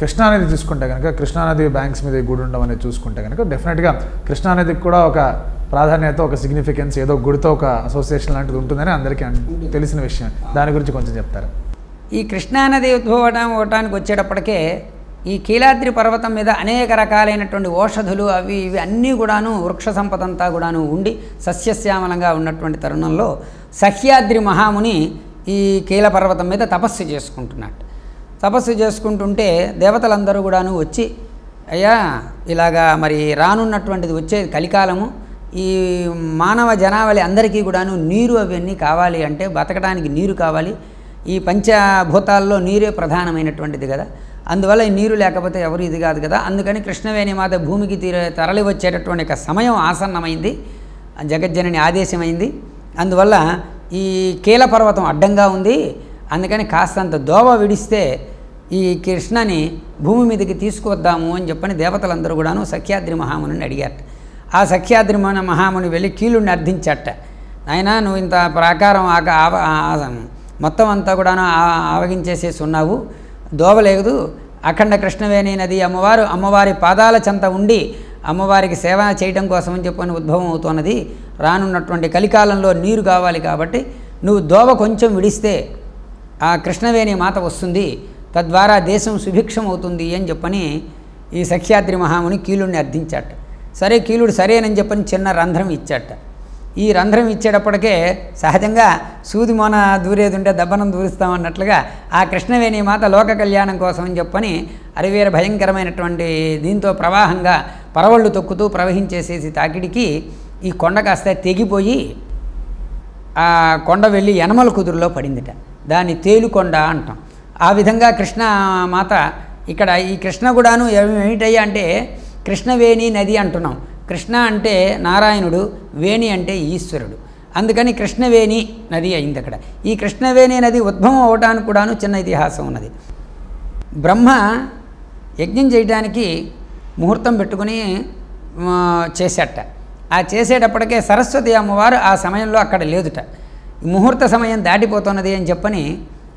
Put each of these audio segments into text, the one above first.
కృష్ణానది చూసుకుంటే కనుక కృష్ణానది బ్యాంక్స్ మీద గుడి ఉండడం అనేది చూసుకుంటే కనుక డెఫినెట్గా కృష్ణానదికి కూడా ఒక ప్రాధాన్యత, ఒక సిగ్నిఫికెన్స్, ఏదో గుడితో ఒక అసోసియేషన్ లాంటిది ఉంటుందని అందరికీ తెలిసిన విషయం. దాని గురించి కొంచెం చెప్తారా? ఈ కృష్ణానది ఉద్భవటానికి వచ్చేటప్పటికే ఈ కీలాద్రి పర్వతం మీద అనేక రకాలైనటువంటి ఔషధులు అవి ఇవి అన్నీ కూడాను వృక్ష సంపద అంతా కూడాను ఉండి సస్యశ్యామలంగా ఉన్నటువంటి తరుణంలో సహ్యాద్రి మహాముని ఈ కీల పర్వతం మీద తపస్సు చేసుకుంటున్నాడు. తపస్సు చేసుకుంటుంటే దేవతలందరూ కూడాను వచ్చి, అయ్యా ఇలాగా మరి రానున్నటువంటిది వచ్చేది కలికాలము, ఈ మానవ జనావళి అందరికీ కూడాను నీరు అవన్నీ కావాలి అంటే బతకడానికి నీరు కావాలి, ఈ పంచభూతాల్లో నీరే ప్రధానమైనటువంటిది కదా, అందువల్ల ఈ నీరు లేకపోతే ఎవరు ఇది కాదు కదా, అందుకని కృష్ణవేణి మాత భూమికి తరలి వచ్చేటటువంటి ఒక సమయం ఆసన్నమైంది, జగజ్జనని ఆదేశమైంది. అందువల్ల ఈ కీల పర్వతం అడ్డంగా ఉంది, అందుకని కాస్తంత దోవ విడిస్తే ఈ కృష్ణని భూమి మీదకి తీసుకువద్దాము అని చెప్పని దేవతలందరూ కూడాను సఖ్యాద్రి మహాముని అడిగారట. ఆ సఖ్యాద్రి మహాముని వెళ్ళి కీలుడిని అర్థించట, ఆయన నువ్వు ఇంత ప్రాకారం మొత్తం అంతా కూడాను ఆవగించేసేసి ఉన్నావు, దోవలేదు, అఖండ కృష్ణవేణి నది అమ్మవారి పాదాల చెంత ఉండి అమ్మవారికి సేవ చేయడం కోసం అని చెప్పని ఉద్భవం అవుతున్నది, రానున్నటువంటి కలికాలంలో నీరు కావాలి కాబట్టి నువ్వు దోవ కొంచెం విడిస్తే ఆ కృష్ణవేణి మాత వస్తుంది, తద్వారా దేశం సుభిక్షం అవుతుంది అని చెప్పని ఈ సఖ్యాద్రి మహాముని కీలుడిని అర్థించాట. సరే కీలుడు సరేనని చెప్పని చిన్న రంధ్రం ఇచ్చాట. ఈ రంధ్రం ఇచ్చేటప్పటికే సహజంగా సూది మొన దూరేది ఉంటే దబ్బనం దూరిస్తామన్నట్లుగా ఆ కృష్ణవేణి మాత లోక కళ్యాణం కోసం అని చెప్పని అరివేర భయంకరమైనటువంటి దీంతో ప్రవాహంగా పరవళ్ళు తొక్కుతూ ప్రవహించేసేసి తాకిడికి ఈ కొండ కాస్త తెగిపోయి ఆ కొండ వెళ్ళి యనమల కుదురులో పడిందిట. దాన్ని తేలుకొండ అంటాం. ఆ విధంగా కృష్ణమాత ఇక్కడ ఈ కృష్ణ కూడాను ఏమిటయ్యా అంటే కృష్ణవేణి నది అంటున్నాం. కృష్ణ అంటే నారాయణుడు, వేణి అంటే ఈశ్వరుడు, అందుకని కృష్ణవేణి నది అయింది అక్కడ. ఈ కృష్ణవేణి నది ఉద్భవం అవడానికి కూడాను చిన్న ఇతిహాసం ఉన్నది. బ్రహ్మ యజ్ఞం చేయడానికి ముహూర్తం పెట్టుకుని చేసేట. ఆ చేసేటప్పటికే సరస్వతి అమ్మవారు ఆ సమయంలో అక్కడ లేదుట. ముహూర్త సమయం దాటిపోతున్నది అని చెప్పని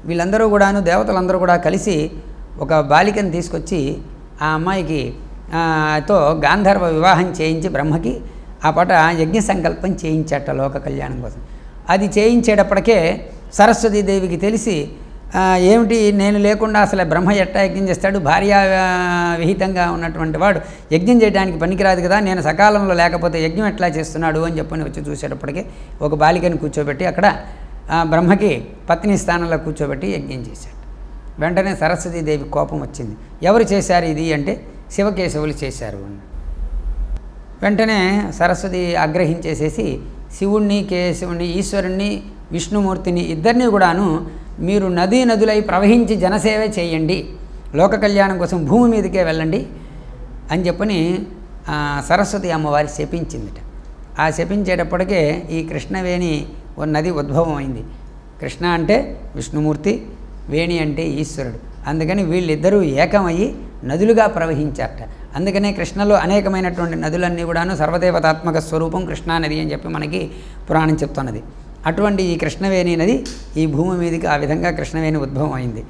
వీళ్ళందరూ కూడాను దేవతలందరూ కూడా కలిసి ఒక బాలికను తీసుకొచ్చి ఆ అమ్మాయికి తో గాంధర్వ వివాహం చేయించి బ్రహ్మకి ఆ పాట యజ్ఞ సంకల్పం చేయించట లోక కళ్యాణం కోసం. అది చేయించేటప్పటికే సరస్వతీదేవికి తెలిసి ఏమిటి నేను లేకుండా అసలు బ్రహ్మ ఎట్టా యజ్ఞం చేస్తాడు, భార్యా విహితంగా ఉన్నటువంటి వాడు యజ్ఞం చేయడానికి పనికిరాదు కదా, నేను సకాలంలో లేకపోతే యజ్ఞం ఎట్లా చేస్తున్నాడు అని చెప్పని వచ్చి చూసేటప్పటికే ఒక బాలికని కూర్చోబెట్టి అక్కడ బ్రహ్మకి పత్ని స్థానంలో కూర్చోబెట్టి యజ్ఞం చేశాడు. వెంటనే సరస్వతీదేవి కోపం వచ్చింది. ఎవరు చేశారు ఇది అంటే శివకేశవులు చేశారు. వెంటనే సరస్వతి ఆగ్రహించేసేసి శివుణ్ణి, కేశవుణ్ణి, ఈశ్వరుణ్ణి, విష్ణుమూర్తిని ఇద్దరిని కూడాను మీరు నదులై ప్రవహించి జనసేవ చేయండి, లోక కళ్యాణం కోసం భూమి మీదకే వెళ్ళండి అని చెప్పని సరస్వతి అమ్మవారి శపించిందిట. ఆ శపించేటప్పటికే ఈ కృష్ణవేణి నది ఉద్భవం అయింది. కృష్ణ అంటే విష్ణుమూర్తి, వేణి అంటే ఈశ్వరుడు, అందుకని వీళ్ళిద్దరూ ఏకమయ్యి నదులుగా ప్రవహించారట. అందుకనే కృష్ణలో అనేకమైనటువంటి నదులన్నీ కూడాను సర్వదేవతాత్మక స్వరూపం కృష్ణానది అని చెప్పి మనకి పురాణం చెప్తున్నది. అటువంటి ఈ కృష్ణవేణి నది ఈ భూమి మీదకి ఆ విధంగా కృష్ణవేణి ఉద్భవం అయింది.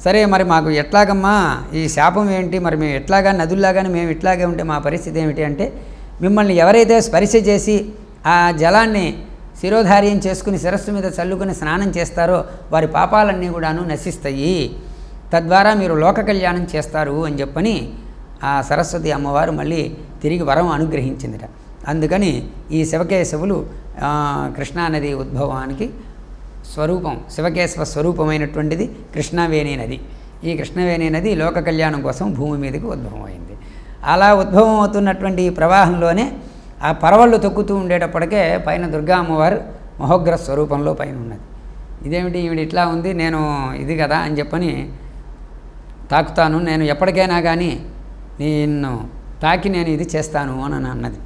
సరే మరి మాకు ఎట్లాగమ్మా ఈ శాపం ఏంటి, మరి మేము ఎట్లాగా నదుల్లాగానే మేము ఇట్లాగే ఉంటే మా పరిస్థితి ఏమిటి అంటే మిమ్మల్ని ఎవరైతే స్పర్శ చేసి ఆ జలాన్ని శిరోధార్యం చేసుకుని శిరస్సు మీద చల్లుకుని స్నానం చేస్తారో వారి పాపాలన్నీ కూడాను నశిస్తాయి, తద్వారా మీరు లోక కళ్యాణం చేస్తారు అని చెప్పని ఆ సరస్వతి అమ్మవారు మళ్ళీ తిరిగి వరం అనుగ్రహించిందిట. అందుకని ఈ శివకేశవులు కృష్ణానది ఉద్భవానికి స్వరూపం, శివకేశవ స్వరూపమైనటువంటిది కృష్ణవేణి నది. ఈ కృష్ణవేణి నది లోక కళ్యాణం కోసం భూమి మీదకి ఉద్భవం అయింది. అలా ఉద్భవం అవుతున్నటువంటి ఈ ప్రవాహంలోనే ఆ పరవళ్ళు తొక్కుతూ ఉండేటప్పటికే పైన దుర్గా అమ్మవారు మహోగ్ర స్వరూపంలో పైన ఉన్నది. ఇదేమిటి ఈవిడ ఇట్లా ఉంది, నేను ఇది కదా అని చెప్పని తాకుతాను, నేను ఎప్పటికైనా కానీ నిన్ను తాకి నేను ఇది చేస్తాను అని అన్నది.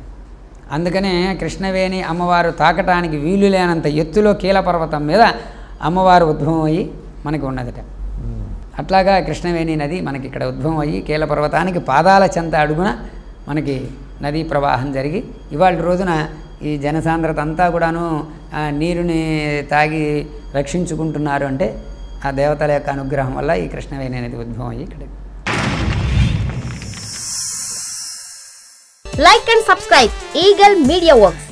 అందుకనే కృష్ణవేణి అమ్మవారు తాకటానికి వీలు లేనంత ఎత్తులో కీల పర్వతం మీద అమ్మవారు ఉద్భవం అయ్యి మనకి ఉన్నదట. అట్లాగా కృష్ణవేణి నది మనకి ఇక్కడ ఉద్భవం అయ్యి కీల పర్వతానికి పాదాల చెంత అడుగున మనకి నదీ ప్రవాహం జరిగి ఇవాళ రోజున ఈ జనసాంద్రత అంతా కూడాను నీరుని తాగి రక్షించుకుంటున్నారు అంటే ఆ దేవతల యొక్క అనుగ్రహం వల్ల ఈ కృష్ణవేణి నది ఉద్భవం అయ్యి ఇక్కడ Like and subscribe Eagle Media Works.